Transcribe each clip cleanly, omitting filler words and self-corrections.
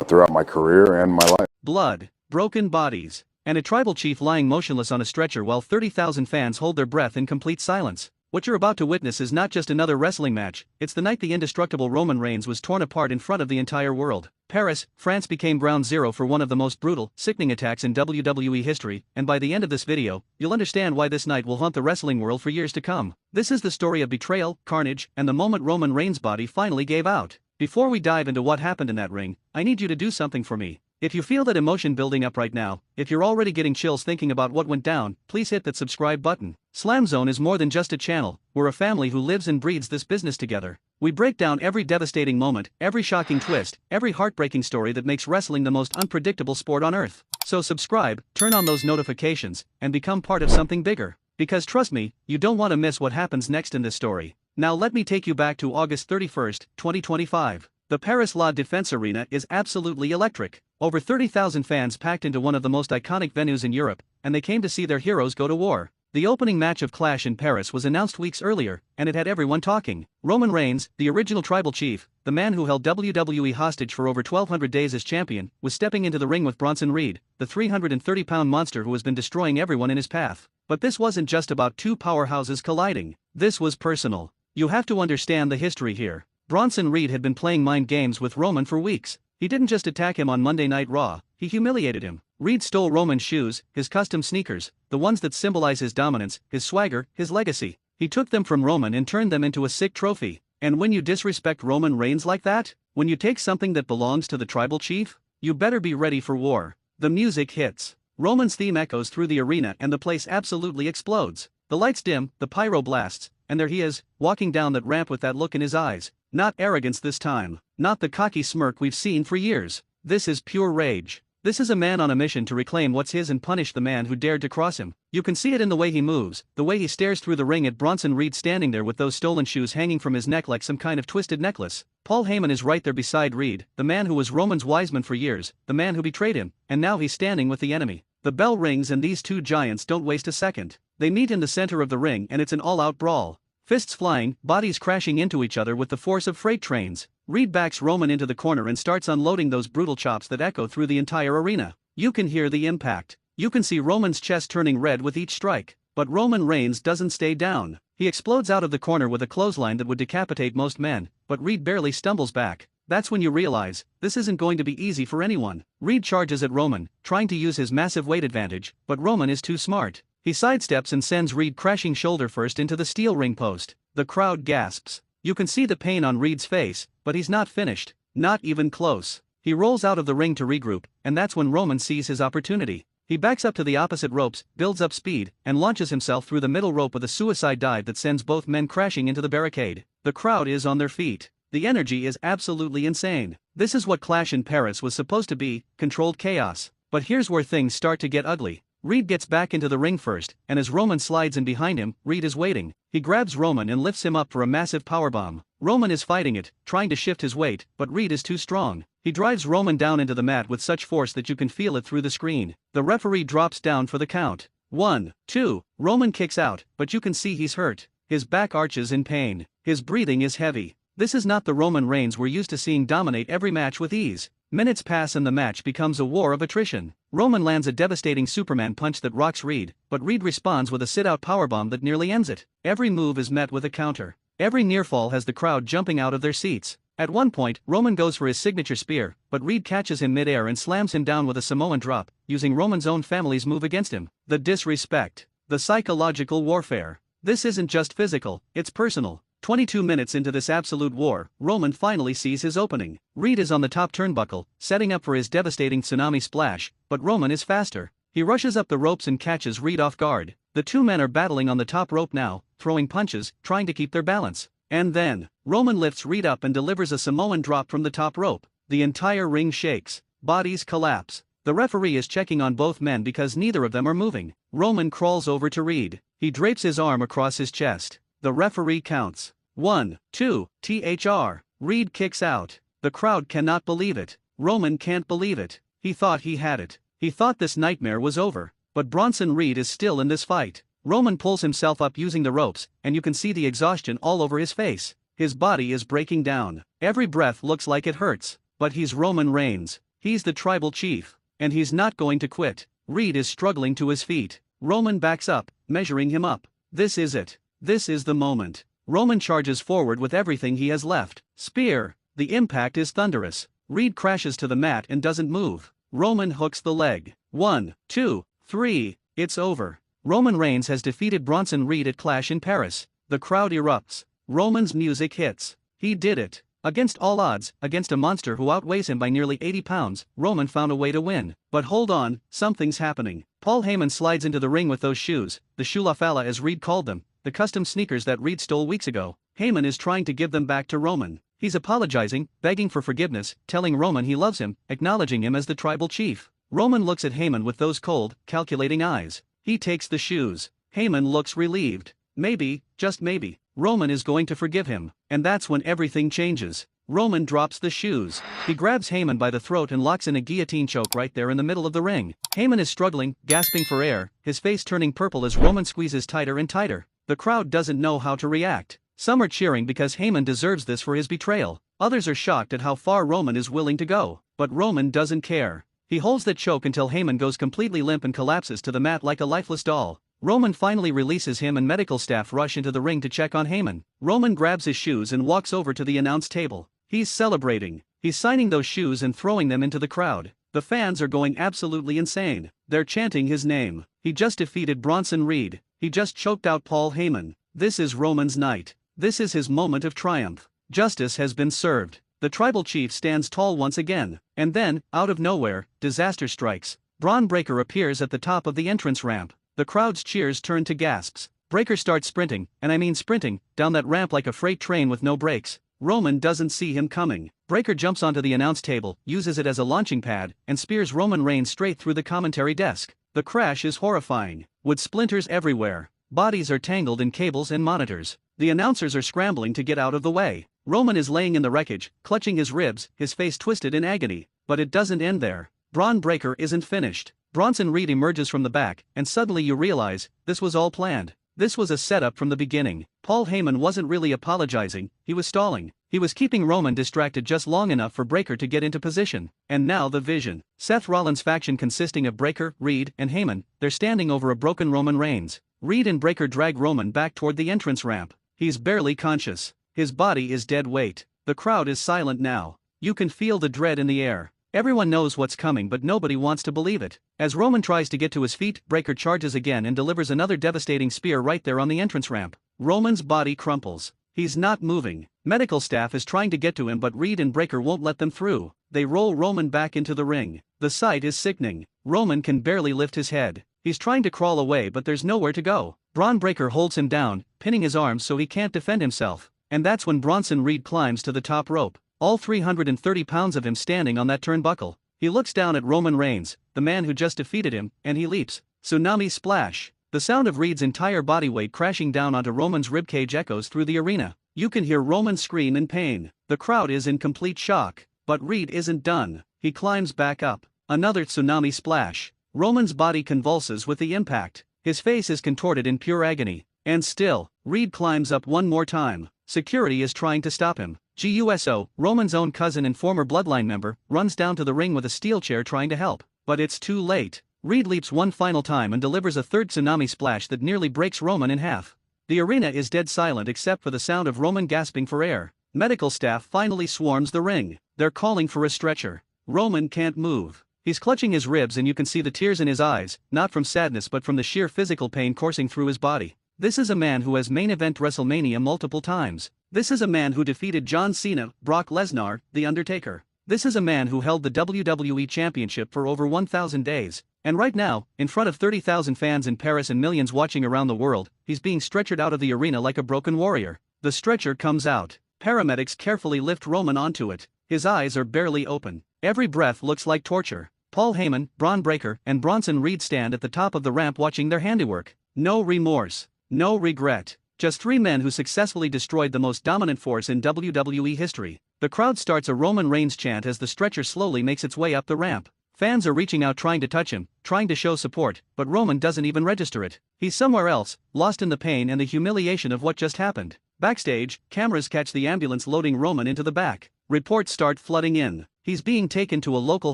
throughout my career and my life. Blood, broken bodies, and a tribal chief lying motionless on a stretcher while 30,000 fans hold their breath in complete silence. What you're about to witness is not just another wrestling match, it's the night the indestructible Roman Reigns was torn apart in front of the entire world. Paris, France became ground zero for one of the most brutal, sickening attacks in WWE history, and by the end of this video, you'll understand why this night will haunt the wrestling world for years to come. This is the story of betrayal, carnage, and the moment Roman Reigns' body finally gave out. Before we dive into what happened in that ring, I need you to do something for me. If you feel that emotion building up right now, if you're already getting chills thinking about what went down, please hit that subscribe button. SLAMZONE is more than just a channel, we're a family who lives and breathes this business together. We break down every devastating moment, every shocking twist, every heartbreaking story that makes wrestling the most unpredictable sport on earth. So subscribe, turn on those notifications, and become part of something bigger. Because trust me, you don't want to miss what happens next in this story. Now let me take you back to August 31st, 2025. The Paris La Défense Arena is absolutely electric. Over 30,000 fans packed into one of the most iconic venues in Europe, and they came to see their heroes go to war. The opening match of Clash in Paris was announced weeks earlier, and it had everyone talking. Roman Reigns, the original tribal chief, the man who held WWE hostage for over 1,200 days as champion, was stepping into the ring with Bronson Reed, the 330-pound monster who has been destroying everyone in his path. But this wasn't just about two powerhouses colliding. This was personal. You have to understand the history here. Bronson Reed had been playing mind games with Roman for weeks. He didn't just attack him on Monday Night Raw, he humiliated him. Reed stole Roman's shoes, his custom sneakers, the ones that symbolize his dominance, his swagger, his legacy. He took them from Roman and turned them into a sick trophy. And when you disrespect Roman Reigns like that, when you take something that belongs to the tribal chief, you better be ready for war. The music hits. Roman's theme echoes through the arena and the place absolutely explodes. The lights dim, the pyro blasts, and there he is, walking down that ramp with that look in his eyes. Not arrogance this time, not the cocky smirk we've seen for years. This is pure rage. This is a man on a mission to reclaim what's his and punish the man who dared to cross him. You can see it in the way he moves, the way he stares through the ring at Bronson Reed standing there with those stolen shoes hanging from his neck like some kind of twisted necklace. Paul Heyman is right there beside Reed, the man who was Roman's wiseman for years, the man who betrayed him, and now he's standing with the enemy. The bell rings and these two giants don't waste a second. They meet in the center of the ring and it's an all-out brawl. Fists flying, bodies crashing into each other with the force of freight trains. Reed backs Roman into the corner and starts unloading those brutal chops that echo through the entire arena. You can hear the impact. You can see Roman's chest turning red with each strike. But Roman Reigns doesn't stay down. He explodes out of the corner with a clothesline that would decapitate most men, but Reed barely stumbles back. That's when you realize, this isn't going to be easy for anyone. Reed charges at Roman, trying to use his massive weight advantage, but Roman is too smart. He sidesteps and sends Reed crashing shoulder first into the steel ring post. The crowd gasps. You can see the pain on Reed's face, but he's not finished. Not even close. He rolls out of the ring to regroup, and that's when Roman sees his opportunity. He backs up to the opposite ropes, builds up speed, and launches himself through the middle rope with a suicide dive that sends both men crashing into the barricade. The crowd is on their feet. The energy is absolutely insane. This is what Clash in Paris was supposed to be, controlled chaos. But here's where things start to get ugly. Reed gets back into the ring first, and as Roman slides in behind him, Reed is waiting. He grabs Roman and lifts him up for a massive powerbomb. Roman is fighting it, trying to shift his weight, but Reed is too strong. He drives Roman down into the mat with such force that you can feel it through the screen. The referee drops down for the count. 1, 2. Roman kicks out, but you can see he's hurt. His back arches in pain. His breathing is heavy. This is not the Roman Reigns we're used to seeing dominate every match with ease. Minutes pass and the match becomes a war of attrition. Roman lands a devastating Superman punch that rocks Reed, but Reed responds with a sit-out powerbomb that nearly ends it. Every move is met with a counter. Every near-fall has the crowd jumping out of their seats. At one point, Roman goes for his signature spear, but Reed catches him mid-air and slams him down with a Samoan drop, using Roman's own family's move against him. The disrespect. The psychological warfare. This isn't just physical, it's personal. 22 minutes into this absolute war, Roman finally sees his opening. Reed is on the top turnbuckle, setting up for his devastating tsunami splash, but Roman is faster. He rushes up the ropes and catches Reed off guard. The two men are battling on the top rope now, throwing punches, trying to keep their balance. And then, Roman lifts Reed up and delivers a Samoan drop from the top rope. The entire ring shakes. Bodies collapse. The referee is checking on both men because neither of them are moving. Roman crawls over to Reed. He drapes his arm across his chest. The referee counts. 1, 2, THR. Reed kicks out. The crowd cannot believe it. Roman can't believe it. He thought he had it. He thought this nightmare was over. But Bronson Reed is still in this fight. Roman pulls himself up using the ropes, and you can see the exhaustion all over his face. His body is breaking down. Every breath looks like it hurts. but he's Roman Reigns. He's the tribal chief, and he's not going to quit. Reed is struggling to his feet. Roman backs up, measuring him up. This is it. This is the moment. Roman charges forward with everything he has left. Spear. The impact is thunderous. Reed crashes to the mat and doesn't move. Roman hooks the leg. 1, 2, 3. It's over. Roman Reigns has defeated Bronson Reed at Clash in Paris. The crowd erupts. Roman's music hits. He did it. Against all odds, against a monster who outweighs him by nearly 80 pounds, Roman found a way to win. But hold on, something's happening. Paul Heyman slides into the ring with those shoes, the Shulafala as Reed called them, the custom sneakers that Reed stole weeks ago. Heyman is trying to give them back to Roman. He's apologizing, begging for forgiveness, telling Roman he loves him, acknowledging him as the tribal chief. Roman looks at Heyman with those cold, calculating eyes. He takes the shoes. Heyman looks relieved. Maybe, just maybe, Roman is going to forgive him. And that's when everything changes. Roman drops the shoes. He grabs Heyman by the throat and locks in a guillotine choke right there in the middle of the ring. Heyman is struggling, gasping for air, his face turning purple as Roman squeezes tighter and tighter. The crowd doesn't know how to react. Some are cheering because Heyman deserves this for his betrayal. Others are shocked at how far Roman is willing to go. But Roman doesn't care. He holds the choke until Heyman goes completely limp and collapses to the mat like a lifeless doll. Roman finally releases him and medical staff rush into the ring to check on Heyman. Roman grabs his shoes and walks over to the announce table. He's celebrating. He's signing those shoes and throwing them into the crowd. The fans are going absolutely insane. They're chanting his name. He just defeated Bronson Reed. He just choked out Paul Heyman. This is Roman's night. This is his moment of triumph. Justice has been served. The tribal chief stands tall once again. And then, out of nowhere, disaster strikes. Braun Breaker appears at the top of the entrance ramp. The crowd's cheers turn to gasps. Breaker starts sprinting, and I mean sprinting, down that ramp like a freight train with no brakes. Roman doesn't see him coming. Breaker jumps onto the announce table, uses it as a launching pad, and spears Roman Reigns straight through the commentary desk. The crash is horrifying. With splinters everywhere. Bodies are tangled in cables and monitors. The announcers are scrambling to get out of the way. Roman is laying in the wreckage, clutching his ribs, his face twisted in agony. But it doesn't end there. Braun Breaker isn't finished. Bronson Reed emerges from the back, and suddenly you realize, this was all planned. This was a setup from the beginning. Paul Heyman wasn't really apologizing, he was stalling. He was keeping Roman distracted just long enough for Breaker to get into position. And now the vision. Seth Rollins' faction consisting of Breaker, Reed, and Heyman, they're standing over a broken Roman Reigns. Reed and Breaker drag Roman back toward the entrance ramp. He's barely conscious. His body is dead weight. The crowd is silent now. You can feel the dread in the air. Everyone knows what's coming but nobody wants to believe it. As Roman tries to get to his feet, Breaker charges again and delivers another devastating spear right there on the entrance ramp. Roman's body crumples. He's not moving. Medical staff is trying to get to him but Reed and Breaker won't let them through. They roll Roman back into the ring. The sight is sickening. Roman can barely lift his head. He's trying to crawl away but there's nowhere to go. Braun Breaker holds him down, pinning his arms so he can't defend himself. And that's when Bronson Reed climbs to the top rope. All 330 pounds of him standing on that turnbuckle. He looks down at Roman Reigns, the man who just defeated him, and he leaps. Tsunami splash. The sound of Reed's entire body weight crashing down onto Roman's ribcage echoes through the arena. You can hear Roman scream in pain. The crowd is in complete shock. But Reed isn't done. He climbs back up. Another tsunami splash. Roman's body convulses with the impact. His face is contorted in pure agony. And still, Reed climbs up one more time. Security is trying to stop him. GUSO, Roman's own cousin and former Bloodline member, runs down to the ring with a steel chair trying to help. But it's too late. Reed leaps one final time and delivers a third tsunami splash that nearly breaks Roman in half. The arena is dead silent except for the sound of Roman gasping for air. Medical staff finally swarms the ring. They're calling for a stretcher. Roman can't move. He's clutching his ribs and you can see the tears in his eyes, not from sadness but from the sheer physical pain coursing through his body. This is a man who has main event WrestleMania multiple times. This is a man who defeated John Cena, Brock Lesnar, The Undertaker. This is a man who held the WWE Championship for over 1,000 days. And right now, in front of 30,000 fans in Paris and millions watching around the world, he's being stretchered out of the arena like a broken warrior. The stretcher comes out. Paramedics carefully lift Roman onto it. His eyes are barely open. Every breath looks like torture. Paul Heyman, Braun Breaker, and Bronson Reed stand at the top of the ramp watching their handiwork. No remorse. No regret. Just three men who successfully destroyed the most dominant force in WWE history. The crowd starts a Roman Reigns chant as the stretcher slowly makes its way up the ramp. Fans are reaching out trying to touch him, trying to show support, but Roman doesn't even register it. He's somewhere else, lost in the pain and the humiliation of what just happened. Backstage, cameras catch the ambulance loading Roman into the back. Reports start flooding in. He's being taken to a local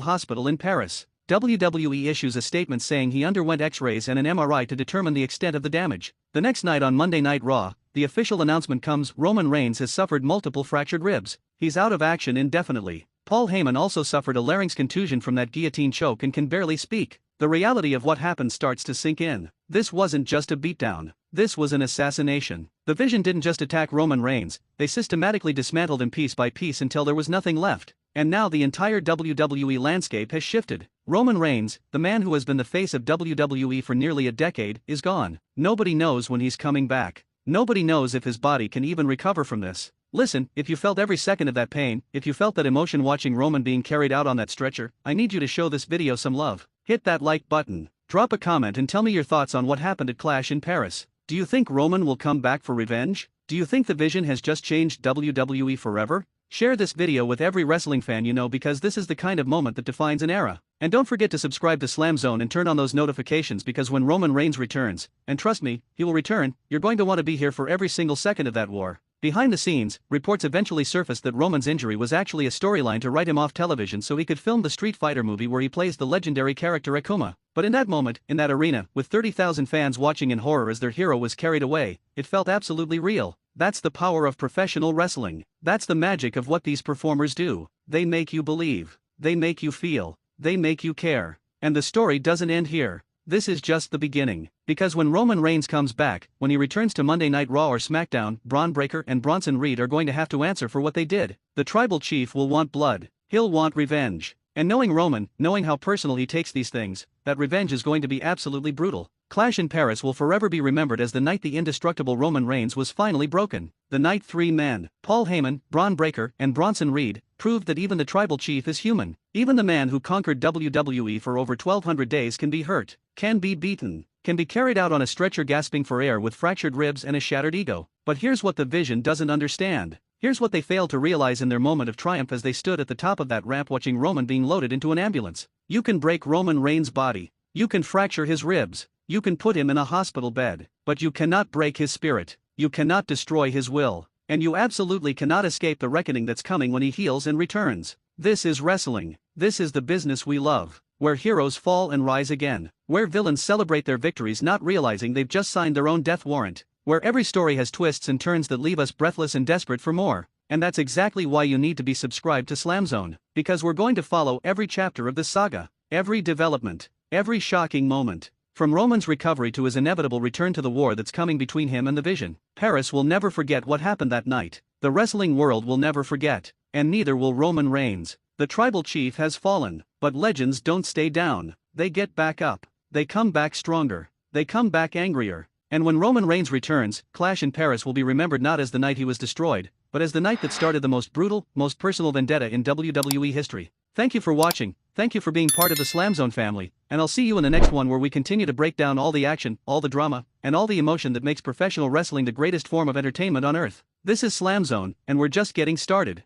hospital in Paris. WWE issues a statement saying he underwent X-rays and an MRI to determine the extent of the damage. The next night on Monday Night Raw, the official announcement comes: Roman Reigns has suffered multiple fractured ribs. He's out of action indefinitely. Paul Heyman also suffered a larynx contusion from that guillotine choke and can barely speak. The reality of what happened starts to sink in. This wasn't just a beatdown. This was an assassination. The Vision didn't just attack Roman Reigns, they systematically dismantled him piece by piece until there was nothing left. And now the entire WWE landscape has shifted. Roman Reigns, the man who has been the face of WWE for nearly a decade, is gone. Nobody knows when he's coming back. Nobody knows if his body can even recover from this. Listen, if you felt every second of that pain, if you felt that emotion watching Roman being carried out on that stretcher, I need you to show this video some love. Hit that like button. Drop a comment and tell me your thoughts on what happened at Clash in Paris. Do you think Roman will come back for revenge? Do you think the Vision has just changed WWE forever? Share this video with every wrestling fan you know, because this is the kind of moment that defines an era. And don't forget to subscribe to SLAMZONE and turn on those notifications, because when Roman Reigns returns, and trust me, he will return, you're going to want to be here for every single second of that war. Behind the scenes, reports eventually surfaced that Roman's injury was actually a storyline to write him off television so he could film the Street Fighter movie where he plays the legendary character Akuma. But in that moment, in that arena, with 30,000 fans watching in horror as their hero was carried away, it felt absolutely real. That's the power of professional wrestling. That's the magic of what these performers do. They make you believe. They make you feel. They make you care. And the story doesn't end here. This is just the beginning. Because when Roman Reigns comes back, when he returns to Monday Night Raw or SmackDown, Braun Breaker and Bronson Reed are going to have to answer for what they did. The tribal chief will want blood. He'll want revenge. And knowing Roman, knowing how personal he takes these things, that revenge is going to be absolutely brutal. Clash in Paris will forever be remembered as the night the indestructible Roman Reigns was finally broken. The night three men, Paul Heyman, Braun Breaker, and Bronson Reed, proved that even the tribal chief is human. Even the man who conquered WWE for over 1,200 days can be hurt, can be beaten, can be carried out on a stretcher gasping for air with fractured ribs and a shattered ego. But here's what the Vision doesn't understand. Here's what they failed to realize in their moment of triumph as they stood at the top of that ramp watching Roman being loaded into an ambulance. You can break Roman Reigns' body. You can fracture his ribs. You can put him in a hospital bed. But you cannot break his spirit. You cannot destroy his will. And you absolutely cannot escape the reckoning that's coming when he heals and returns. This is wrestling. This is the business we love. Where heroes fall and rise again. Where villains celebrate their victories not realizing they've just signed their own death warrant. Where every story has twists and turns that leave us breathless and desperate for more. And that's exactly why you need to be subscribed to SLAMZONE. Because we're going to follow every chapter of this saga. Every development. Every shocking moment. From Roman's recovery to his inevitable return to the war that's coming between him and the Vision. Paris will never forget what happened that night. The wrestling world will never forget. And neither will Roman Reigns. The tribal chief has fallen. But legends don't stay down. They get back up. They come back stronger. They come back angrier. And when Roman Reigns returns, Clash in Paris will be remembered not as the night he was destroyed, but as the night that started the most brutal, most personal vendetta in WWE history. Thank you for watching, thank you for being part of the SLAMZONE family, and I'll see you in the next one where we continue to break down all the action, all the drama, and all the emotion that makes professional wrestling the greatest form of entertainment on earth. This is SLAMZONE, and we're just getting started.